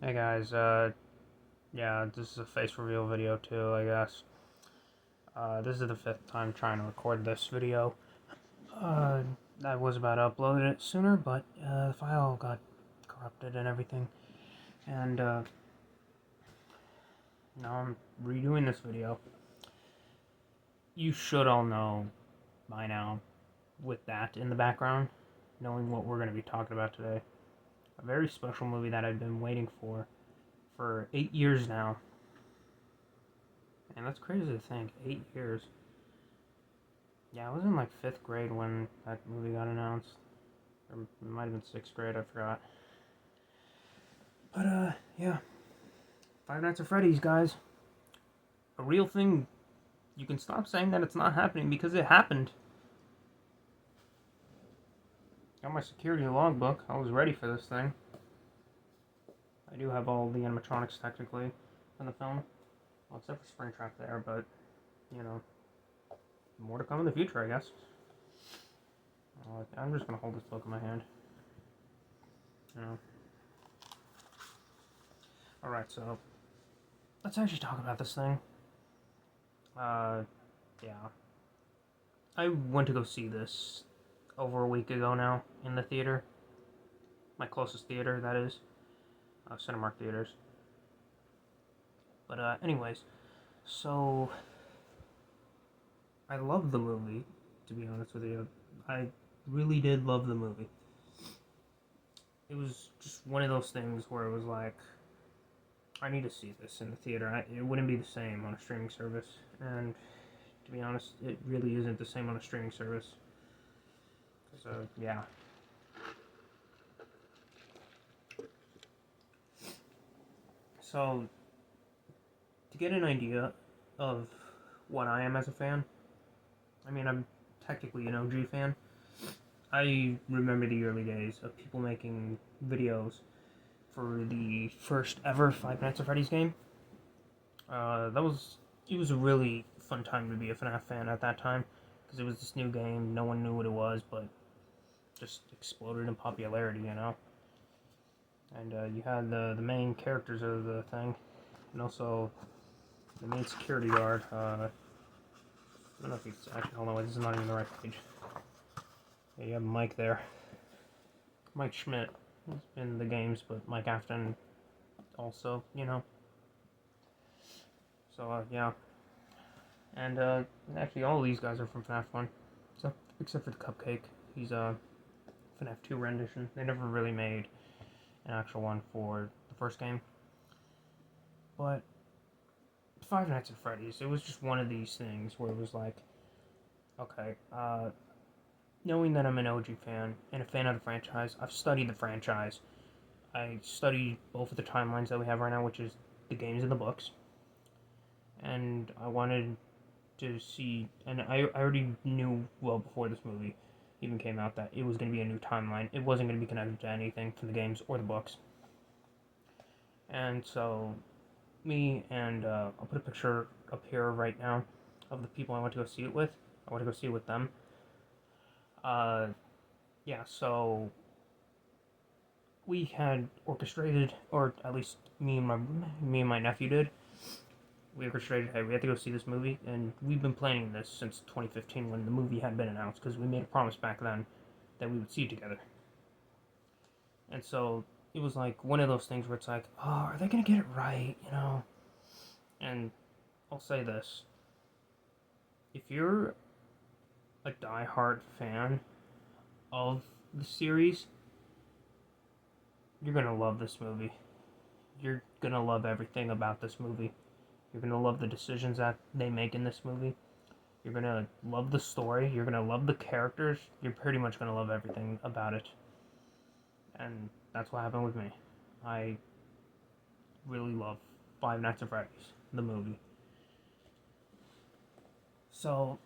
Hey guys, yeah, this is a face reveal video too, I guess. This is the 5th time trying to record this video. I was about to upload it sooner, but, the file got corrupted and everything. And, now I'm redoing this video. You should all know by now, with that in the background, knowing what we're going to be talking about today. A very special movie that I've been waiting for 8 years now. And that's crazy to think, 8 years. Yeah, I was in like 5th grade when that movie got announced. Or it might have been 6th grade, I forgot. But, yeah. Five Nights at Freddy's, guys. A real thing. You can stop saying that it's not happening because it happened. Got my security logbook. I was ready for this thing. I do have all the animatronics technically in the film. Well, except for Springtrap there, but, you know, more to come in the future, I guess. I'm just going to hold this book in my hand. You know. Alright, so, let's actually talk about this thing. Yeah. I went to go see this over a week ago now in the theater. My closest theater, that is. Cinemark Theaters. But, anyways, so, I love the movie, to be honest with you. I really did love the movie. It was just one of those things where it was like, I need to see this in the theater. It wouldn't be the same on a streaming service. And, to be honest, it really isn't the same on a streaming service. So, yeah. So, to get an idea of what I am as a fan, I mean, I'm technically an OG fan. I remember the early days of people making videos for the first ever Five Nights at Freddy's game. It was a really fun time to be a FNAF fan at that time, because it was this new game, no one knew what it was, but just exploded in popularity, you know? And you had the main characters of the thing, and also the main security guard. I don't know if it's actually, hold on, wait, this is not even the right page. Yeah, you have Mike there. Mike Schmidt has been in the games, but Mike Afton also, you know. So, yeah. And, actually all of these guys are from FNAF 1. So, except for the Cupcake. He's a FNAF 2 rendition. They never really made an actual one for the first game. But Five Nights at Freddy's, it was just one of these things where it was like, okay, knowing that I'm an OG fan and a fan of the franchise, I've studied the franchise. I studied both of the timelines that we have right now, which is the games and the books. And I wanted to see, and I already knew well before this movie even came out that it was going to be a new timeline. It wasn't going to be connected to anything from the games or the books. And so, me and, I'll put a picture up here right now of the people I went to go see it with. I went to go see it with them. Yeah, so we had orchestrated, or at least me and my nephew did. We orchestrated, hey, we have to go see this movie, and we've been planning this since 2015 when the movie had been announced, because we made a promise back then that we would see it together. And so it was like one of those things where it's like, oh, are they gonna get it right, you know? And I'll say this: if you're a die-hard fan of the series, you're gonna love this movie. You're gonna love everything about this movie. You're gonna love the decisions that they make in this movie. You're gonna love the story. You're gonna love the characters. You're pretty much gonna love everything about it. And that's what happened with me. I really love Five Nights at Freddy's, the movie. So,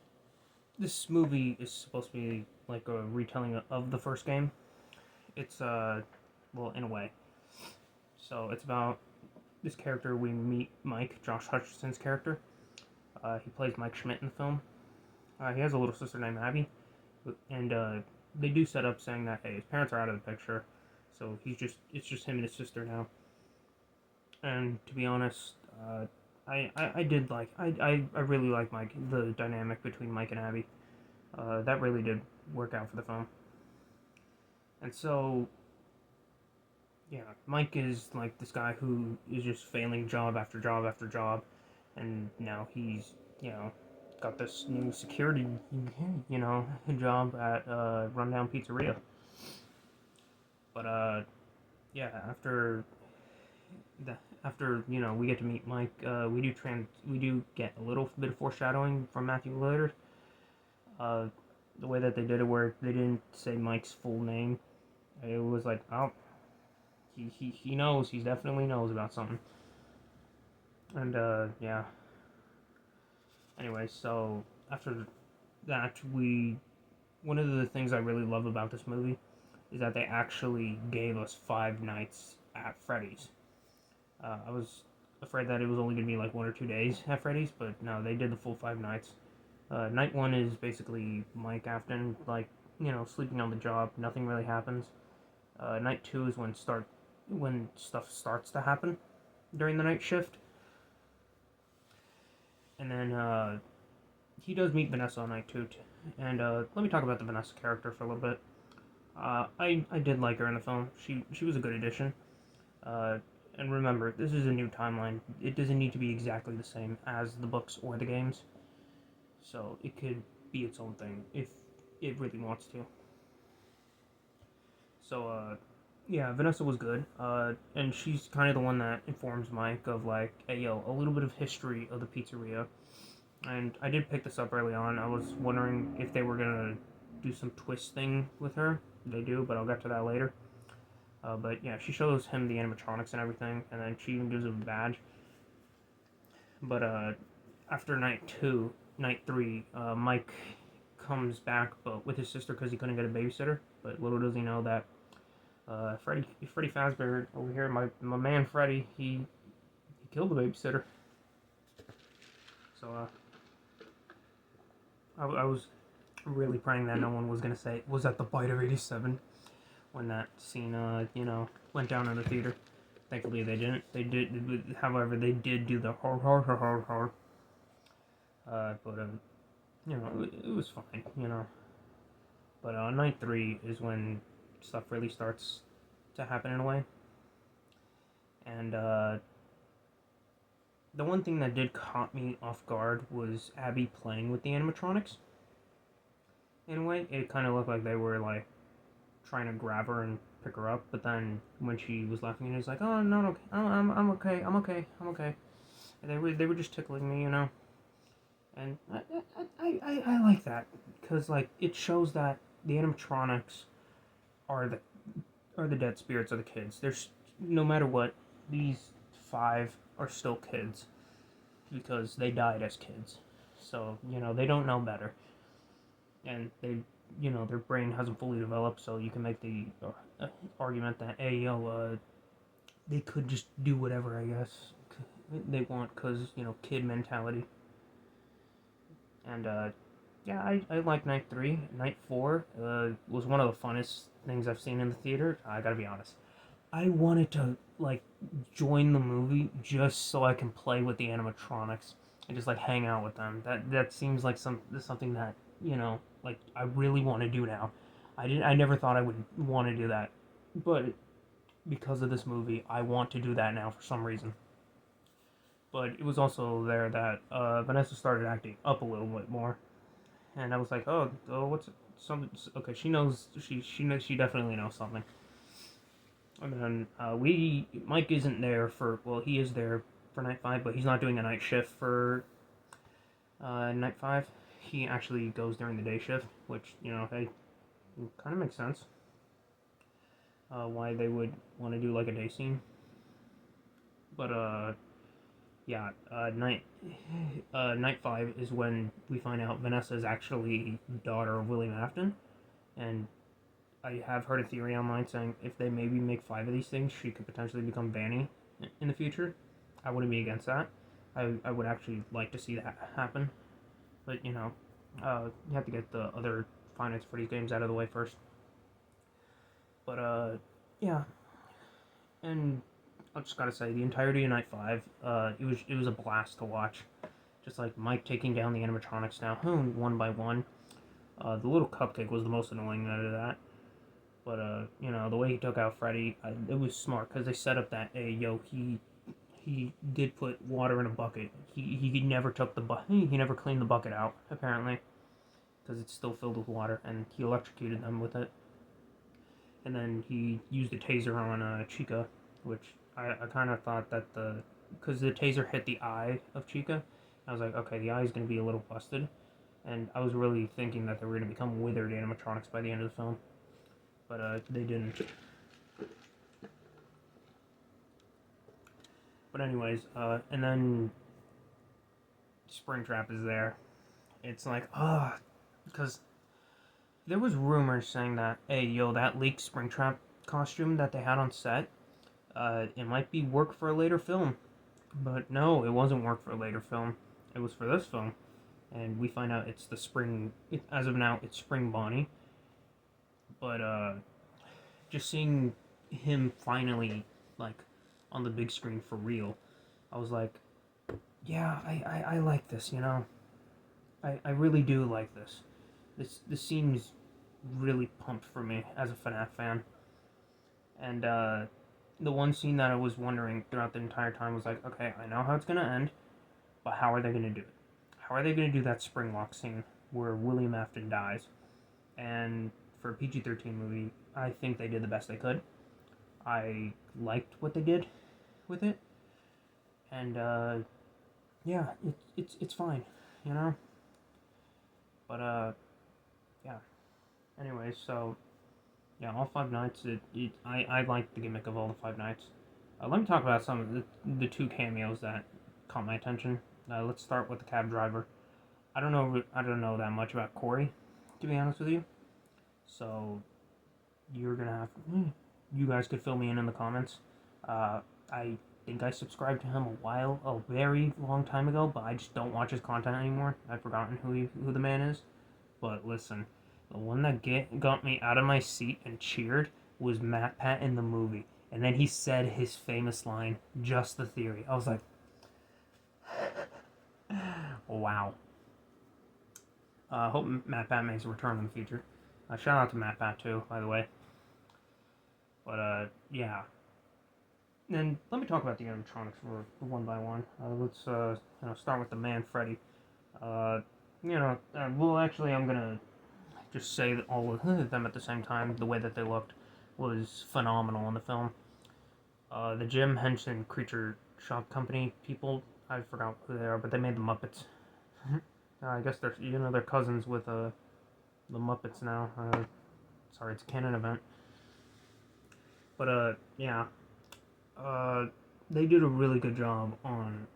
this movie is supposed to be like a retelling of the first game. It's, well, in a way. So, it's about this character. We meet Mike, Josh Hutcherson's character. He plays Mike Schmidt in the film. He has a little sister named Abby. And, they do set up saying that, hey, his parents are out of the picture. So, it's just him and his sister now. And to be honest, I did like I really like Mike, the dynamic between Mike and Abby. That really did work out for the film. And so, yeah, Mike is like this guy who is just failing job after job after job, and now he's, you know, got this new security, job at Rundown Pizzeria. But yeah, after we get to meet Mike, we do get a little bit of foreshadowing from Matthew Lillard. Uh, the way that they did it, where they didn't say Mike's full name, it was like, oh, he knows, he definitely knows about something. And yeah. Anyway, so after that, one of the things I really love about this movie is that they actually gave us 5 nights at Freddy's. I was afraid that it was only going to be like 1 or 2 days at Freddy's, but no, they did the full 5 nights. Night 1 is basically Mike Afton, like, sleeping on the job. Nothing really happens. Night 2 is when stuff starts to happen during the night shift. And then he does meet Vanessa on night 2. And let me talk about the Vanessa character for a little bit. I did like her in the film. She was a good addition. And remember, this is a new timeline. It doesn't need to be exactly the same as the books or the games. So it could be its own thing if it really wants to. So, yeah, Vanessa was good. And she's kind of the one that informs Mike of, like, hey, yo, a little bit of history of the pizzeria. And I did pick this up early on. I was wondering if they were going to do some twist thing with her. They do, but I'll get to that later. But yeah, she shows him the animatronics and everything, and then she even gives him a badge. But after night 3, Mike comes back, but with his sister because he couldn't get a babysitter. But little does he know that Freddy Fazbear over here, my man Freddy, he killed the babysitter. So I was really praying that no one was gonna say, was that the bite of '87? When that scene, went down in the theater. Thankfully, they didn't. However, they did do the horror. But it was fine, But night 3 is when stuff really starts to happen in a way. And the one thing that did caught me off guard was Abby playing with the animatronics. In a way, it kind of looked like they were like trying to grab her and pick her up, but then when she was laughing, and he was like, "Oh no, okay, I'm okay, I'm okay, I'm okay." And they were just tickling me, And I like that because like it shows that the animatronics are the dead spirits of the kids. There's no matter what, these 5 are still kids because they died as kids, so they don't know better, and their brain hasn't fully developed, so you can make the argument that, hey, they could just do whatever, I guess, they want, because, kid mentality. And, yeah, I like Night 3. Night 4 was one of the funnest things I've seen in the theater, I gotta be honest. I wanted to, like, join the movie just so I can play with the animatronics and just, like, hang out with them. That seems like something that, like, I really want to do now. I never thought I would want to do that, but because of this movie, I want to do that now for some reason. But it was also there that Vanessa started acting up a little bit more, and I was like, oh, what's something? Okay, she knows. She knows. She definitely knows something. And then Mike isn't there for. Well, he is there for night 5, but he's not doing a night shift for night 5. He actually goes during the day shift, which, hey, kind of makes sense. Why they would want to do like a day scene. But yeah, night 5 is when we find out Vanessa is actually the daughter of William Afton, and I have heard a theory online saying if they maybe make 5 of these things, she could potentially become Vanny in the future. I wouldn't be against that. I would actually like to see that happen. But, you have to get the other finance for these games out of the way first. But, yeah. And I just gotta say, the entirety of Night 5, it was a blast to watch. Just like Mike taking down the animatronics now, one by one. The little cupcake was the most annoying out of that. But, you know, the way he took out Freddy, it was smart, because they set up that, hey, yo, he did put water in a bucket. He never took he never cleaned the bucket out, apparently, because it's still filled with water, and he electrocuted them with it. And then he used a taser on Chica, which I kind of thought that because the taser hit the eye of Chica, I was like, okay, the eye is going to be a little busted. And I was really thinking that they were going to become withered animatronics by the end of the film. But they didn't. But anyways, and then Springtrap is there. It's like, because there was rumors saying that, hey, yo, that leaked Springtrap costume that they had on set, it might be work for a later film. But no, it wasn't work for a later film. It was for this film. And we find out it's the spring, as of now, it's Spring Bonnie. But, just seeing him finally, like, on the big screen for real, I was like, yeah, I like this, you know? I really do like this. This seems really pumped for me as a FNAF fan. And, the one scene that I was wondering throughout the entire time was like, okay, I know how it's gonna end, but how are they gonna do it? How are they gonna do that Springlock scene where William Afton dies? And for a PG-13 movie, I think they did the best they could. I liked what they did with it, and yeah, it's fine, you know. But yeah. Anyways, so yeah, all Five Nights. I like the gimmick of all the Five Nights. Let me talk about some of the two cameos that caught my attention. Let's start with the cab driver. I don't know that much about Corey, to be honest with you. So you're gonna have you guys could fill me in the comments. I think I subscribed to him a very long time ago, but I just don't watch his content anymore. I've forgotten who the man is. But listen, the one that got me out of my seat and cheered was MatPat in the movie. And then he said his famous line, "Just the theory." I was like, wow. I hope MatPat makes a return in the future. Shout out to MatPat too, by the way. But yeah. And let me talk about the animatronics for one by one. Let's start with the man Freddy. Well, actually, I'm gonna just say that all of them at the same time. The way that they looked was phenomenal in the film. The Jim Henson Creature Shop Company people, I forgot who they are, but they made the Muppets. I guess they're cousins with the Muppets now. Sorry, it's a canon event. But yeah. They did a really good job on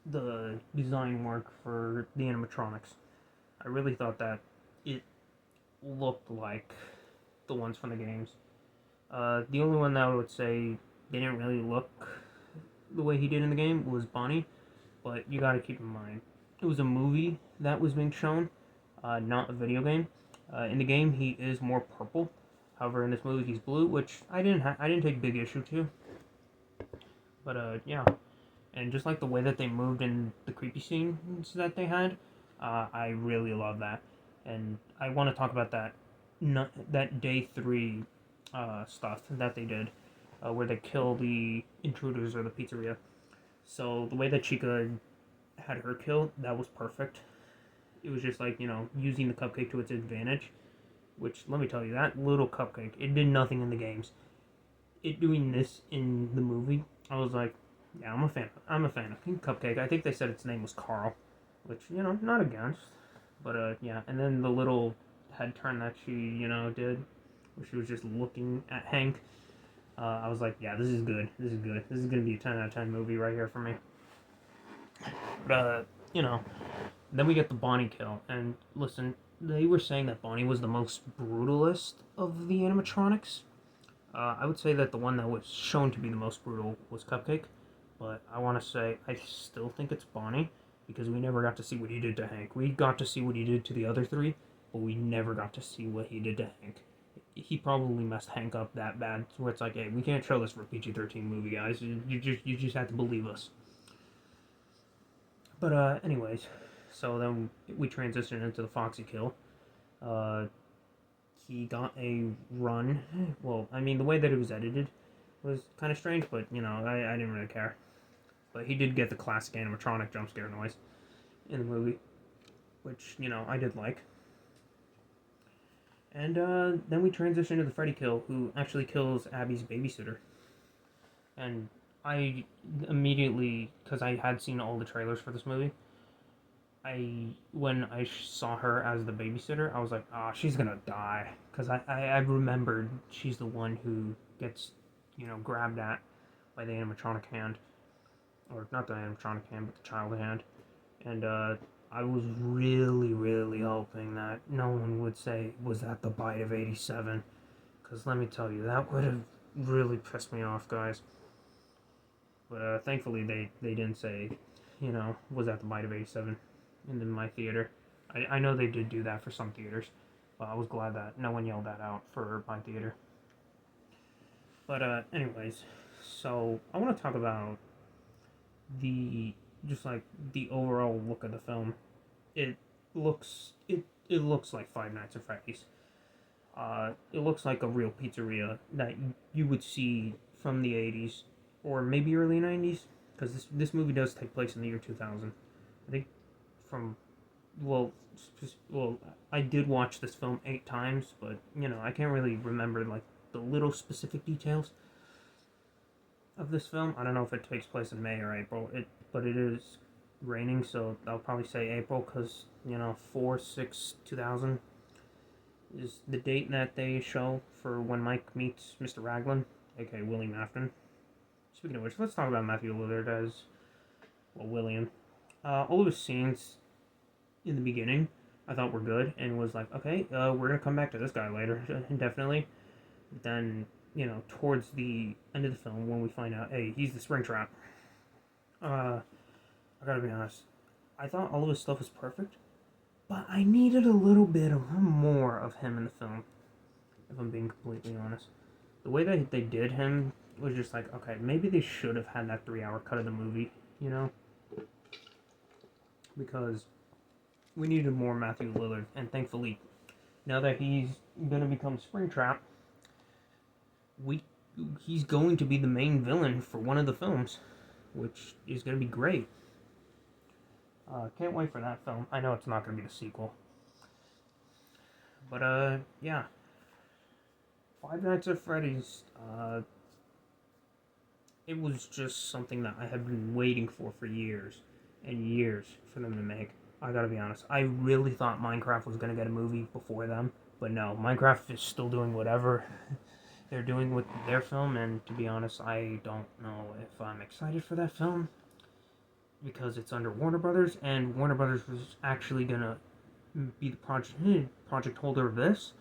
the design work for the animatronics. I really thought that it looked like the ones from the games. The only one that I would say didn't really look the way he did in the game was Bonnie, but you gotta keep in mind, it was a movie that was being shown, not a video game. In the game, he is more purple. However, in this movie, he's blue, which I didn't take big issue to. But yeah, and just like the way that they moved in the creepy scenes that they had, I really love that. And I want to talk about that day 3 stuff that they did, where they kill the intruders or the pizzeria. So the way that Chica had her killed, that was perfect. It was just like, using the cupcake to its advantage. Which, let me tell you, that little cupcake, it did nothing in the games. It doing this in the movie, I was like, yeah, I'm a fan of Cupcake. I think they said its name was Carl, which, not against. But, yeah, and then the little head turn that she, did, where she was just looking at Hank, I was like, yeah, this is good. This is good. This is going to be a 10 out of 10 movie right here for me. But, then we get the Bonnie kill, and listen, they were saying that Bonnie was the most brutalist of the animatronics. I would say that the one that was shown to be the most brutal was Cupcake, but I want to say I still think it's Bonnie, because we never got to see what he did to Hank. We got to see what he did to the other 3, but we never got to see what he did to Hank. he probably messed Hank up that bad, where it's like, hey, we can't show this for a PG-13 movie, guys. You just have to believe us. But anyways, so then we transitioned into the Foxy kill. He got a run. Well, I mean, the way that it was edited was kind of strange, but you know, I didn't really care. But he did get the classic animatronic jump scare noise in the movie, which, you know, I did like. And then we transition to the Freddy kill, who actually kills Abby's babysitter. And I immediately, because I had seen all the trailers for this movie, when I saw her as the babysitter, I was like, ah, oh, she's gonna die. Because I remembered she's the one who gets, you know, grabbed at by the animatronic hand. Or not the animatronic hand, but the child hand. And I was really, really hoping that no one would say, was that the bite of 87? Because let me tell you, that would have really pissed me off, guys. But thankfully, they didn't say, you know, was that the bite of 87 in my theater. I know they did do that for some theaters, but I was glad that no one yelled that out for my theater. But anyways, so I want to talk about the overall look of the film. It looks like Five Nights at Freddy's. It looks like a real pizzeria that you would see from the 80s or maybe early 90s, because this movie does take place in the year 2000. I think I did watch this film 8 times, but you know, I can't really remember like the little specific details of this film. I don't know if it takes place in May or April. But it is raining, so I'll probably say April, because, you know, 4/6/2000 is the date that they show for when Mike meets Mr. Raglan, aka William Afton. Speaking of which, let's talk about Matthew Lillard as, well, William. All of his scenes in the beginning I thought were good, and was like, okay, we're gonna come back to this guy later, definitely. But then, you know, towards the end of the film, when we find out, hey, he's the Springtrap, I gotta be honest, I thought all of his stuff was perfect, but I needed a little bit more of him in the film, if I'm being completely honest. The way that they did him was just like, okay, maybe they should have had that 3-hour cut of the movie, you know? Because we needed more Matthew Lillard, and thankfully, now that he's gonna become Springtrap, he's going to be the main villain for one of the films, which is going to be great. Can't wait for that film. I know it's not going to be the sequel. But, yeah. Five Nights at Freddy's, it was just something that I have been waiting for years and years for them to make. I gotta be honest. I really thought Minecraft was going to get a movie before them, but no. Minecraft is still doing whatever they're doing with their film, and to be honest, I don't know if I'm excited for that film, because it's under Warner Brothers, and Warner Brothers was actually gonna be the project holder of this,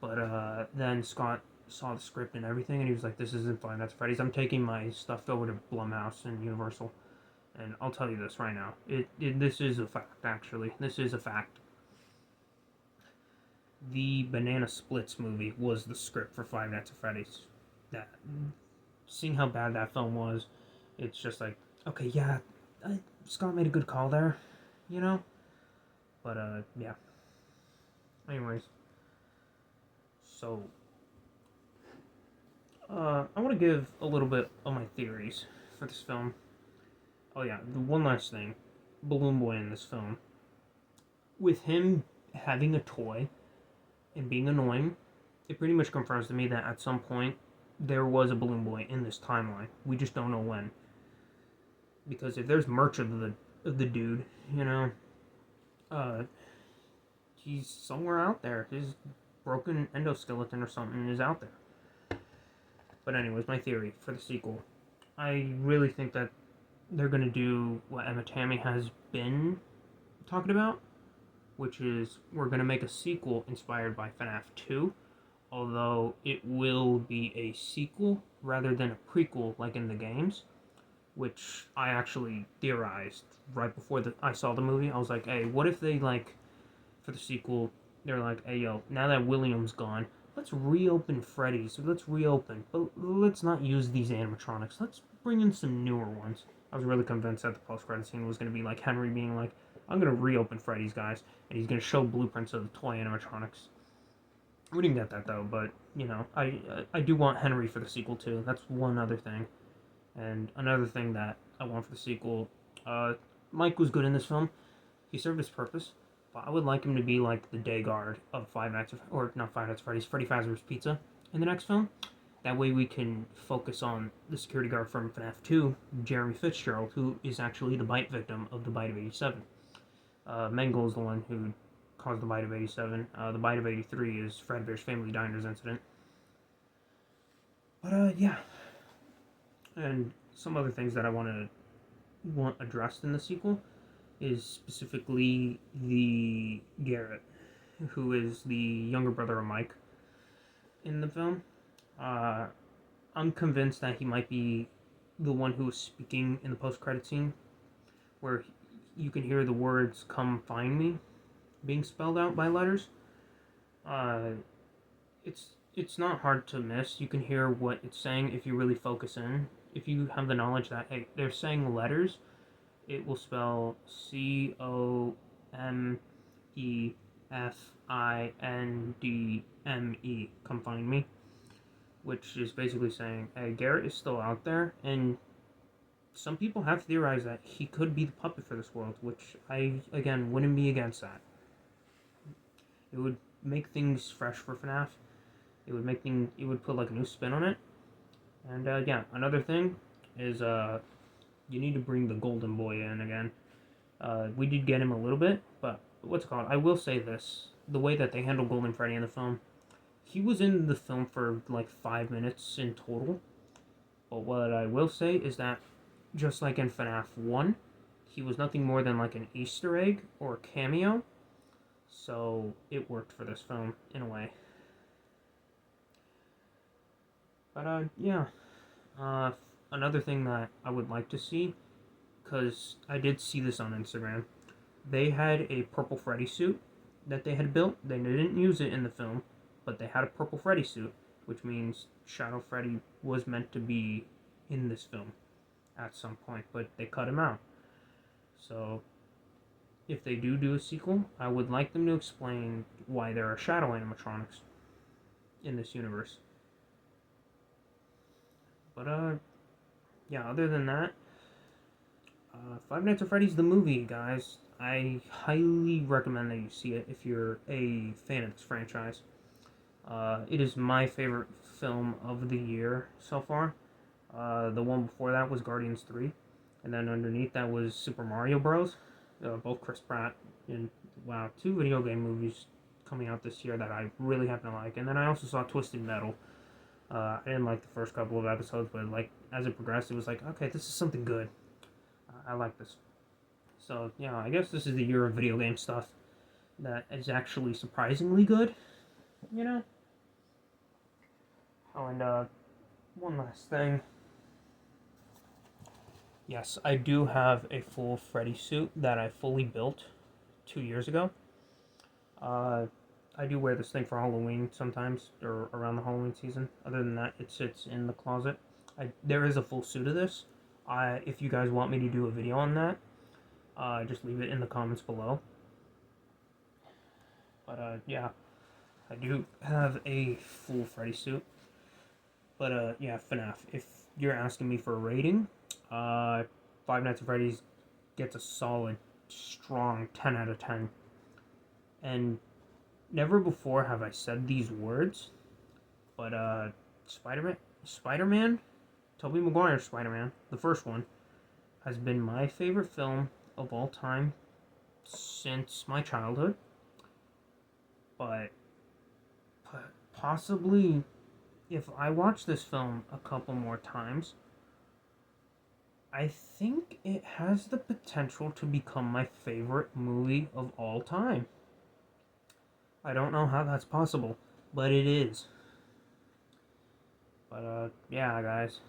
but then Scott saw the script and everything, and he was like, this isn't Five Nights at Freddy's, I'm taking my stuff over to Blumhouse and Universal, and I'll tell you this right now, this is a fact, actually, this is a fact. The Banana Splits movie was the script for Five Nights at Freddy's. That, seeing how bad that film was, it's just like, okay, yeah, Scott made a good call there, you know? But, yeah. Anyways. So, I want to give a little bit of my theories for this film. Oh yeah, the one last thing. Balloon Boy in this film. With him having a toy and being annoying, it pretty much confirms to me that at some point there was a Balloon Boy in this timeline. We just don't know when. Because if there's merch of the dude, you know, he's somewhere out there. His broken endoskeleton or something is out there. But anyways, my theory for the sequel. I really think that they're going to do what Emma Tammy has been talking about, which is we're going to make a sequel inspired by FNAF 2, although it will be a sequel rather than a prequel like in the games, which I actually theorized right before I saw the movie. I was like, hey, what if they, like, for the sequel, they're like, hey, yo, now that William's gone, let's reopen Freddy's. Let's reopen, but let's not use these animatronics. Let's bring in some newer ones. I was really convinced that the post-credit scene was going to be like Henry being like, I'm going to reopen Freddy's, guys, and he's going to show blueprints of the toy animatronics. We didn't get that, though, but, you know, I do want Henry for the sequel, too. That's one other thing. And another thing that I want for the sequel, Mike was good in this film. He served his purpose, but I would like him to be like the day guard of Five Nights at Freddy's, Freddy Fazbear's Pizza in the next film. That way we can focus on the security guard from FNAF 2, Jeremy Fitzgerald, who is actually the bite victim of the bite of 87. Mengele is the one who caused the bite of 87. The bite of 83 is Fredbear's Family Diners incident. But, yeah. And some other things that I want addressed in the sequel is specifically the Garrett, who is the younger brother of Mike in the film. I'm convinced that he might be the one who is speaking in the post-credit scene, where you can hear the words "Come find me" being spelled out by letters. It's not hard to miss. You can hear what it's saying if you really focus in. If you have the knowledge that, hey, they're saying letters, it will spell COMEFINDME, come find me, which is basically saying, hey, Garrett is still out there, and some people have theorized that he could be the puppet for this world, which I, again, wouldn't be against that. It would make things fresh for FNAF. It would put like a new spin on it. And yeah, another thing is you need to bring the Golden Boy in again. We did get him a little bit, but what's it called? I will say this: the way that they handle Golden Freddy in the film, he was in the film for like 5 minutes in total. But what I will say is that, just like in FNAF 1, he was nothing more than like an Easter egg or a cameo. So it worked for this film in a way. But yeah. Another thing that I would like to see, because I did see this on Instagram, they had a purple Freddy suit that they had built. They didn't use it in the film, but they had a purple Freddy suit, which means Shadow Freddy was meant to be in this film at some point, but they cut him out. So if they do a sequel, I would like them to explain why there are shadow animatronics in this universe. But yeah, other than that, Five Nights at Freddy's the movie, guys. I highly recommend that you see it if you're a fan of this franchise. It is my favorite film of the year so far. The one before that was Guardians 3, and then underneath that was Super Mario Bros. Both Chris Pratt, and wow, 2 video game movies coming out this year that I really happen to like. And then I also saw Twisted Metal. I didn't like the first couple of episodes, but like as it progressed, it was like, okay, this is something good. I like this. So yeah, I guess this is the year of video game stuff that is actually surprisingly good, you know? Oh, and one last thing. Yes, I do have a full Freddy suit that I fully built 2 years ago. I do wear this thing for Halloween sometimes, or around the Halloween season. Other than that, it sits in the closet. There is a full suit of this. If you guys want me to do a video on that, just leave it in the comments below. But yeah, I do have a full Freddy suit. But yeah, FNAF. If you're asking me for a rating, Five Nights at Freddy's gets a solid, strong 10 out of 10. And never before have I said these words, but Spider-Man, Tobey Maguire's Spider-Man, the first one, has been my favorite film of all time since my childhood. But possibly, if I watch this film a couple more times, I think it has the potential to become my favorite movie of all time. I don't know how that's possible, but it is. But yeah, guys.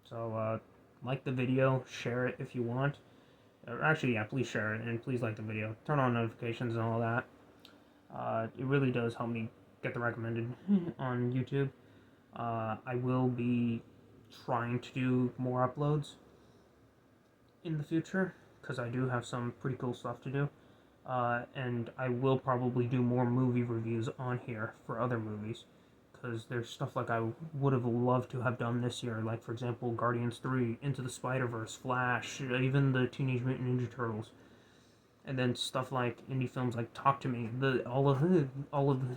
So like the video, share it if you want. Or actually, yeah, please share it, and please like the video. Turn on notifications and all that. It really does help me get the recommended on YouTube. I will be trying to do more uploads in the future, because I do have some pretty cool stuff to do. And I will probably do more movie reviews on here for other movies, because there's stuff like I would have loved to have done this year, like for example Guardians 3, Into the Spider-Verse, Flash, even the Teenage Mutant Ninja Turtles. And then stuff like indie films like Talk to Me, all of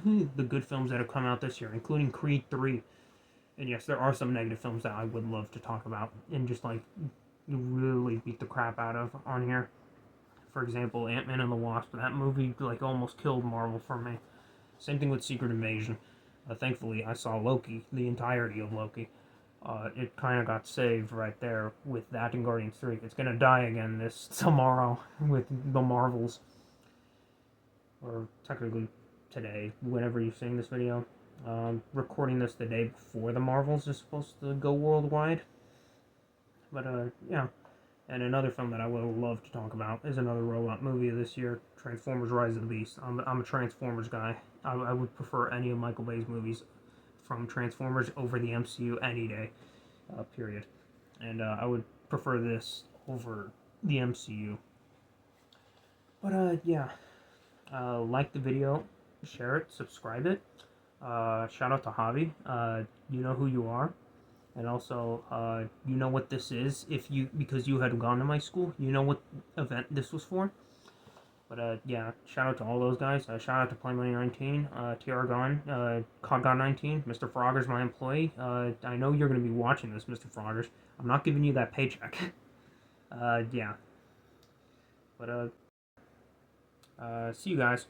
the good films that have come out this year, including Creed 3. And yes, there are some negative films that I would love to talk about and just like really beat the crap out of on here. For example, Ant-Man and the Wasp. That movie like almost killed Marvel for me. Same thing with Secret Invasion. Thankfully, I saw Loki, the entirety of Loki. It kind of got saved right there with that and Guardians 3. It's gonna die again this tomorrow with the Marvels. Or technically today, whenever you're seeing this video. Recording this the day before the Marvels is supposed to go worldwide. But, yeah. And another film that I would love to talk about is another robot movie of this year, Transformers Rise of the Beast. I'm a Transformers guy. I would prefer any of Michael Bay's movies from Transformers over the MCU any day, period. And I would prefer this over the MCU. But, yeah. Like the video, share it, subscribe it. Shout out to Javi. You know who you are. And also, you know what this is, because you had gone to my school, you know what event this was for. But, yeah, shout out to all those guys. Shout out to PlayMoney19, TRGONE, KOALA19, MR.FROGGERS, my employee. I know you're going to be watching this, Mr. Froggers. I'm not giving you that paycheck. Yeah. But, see you guys.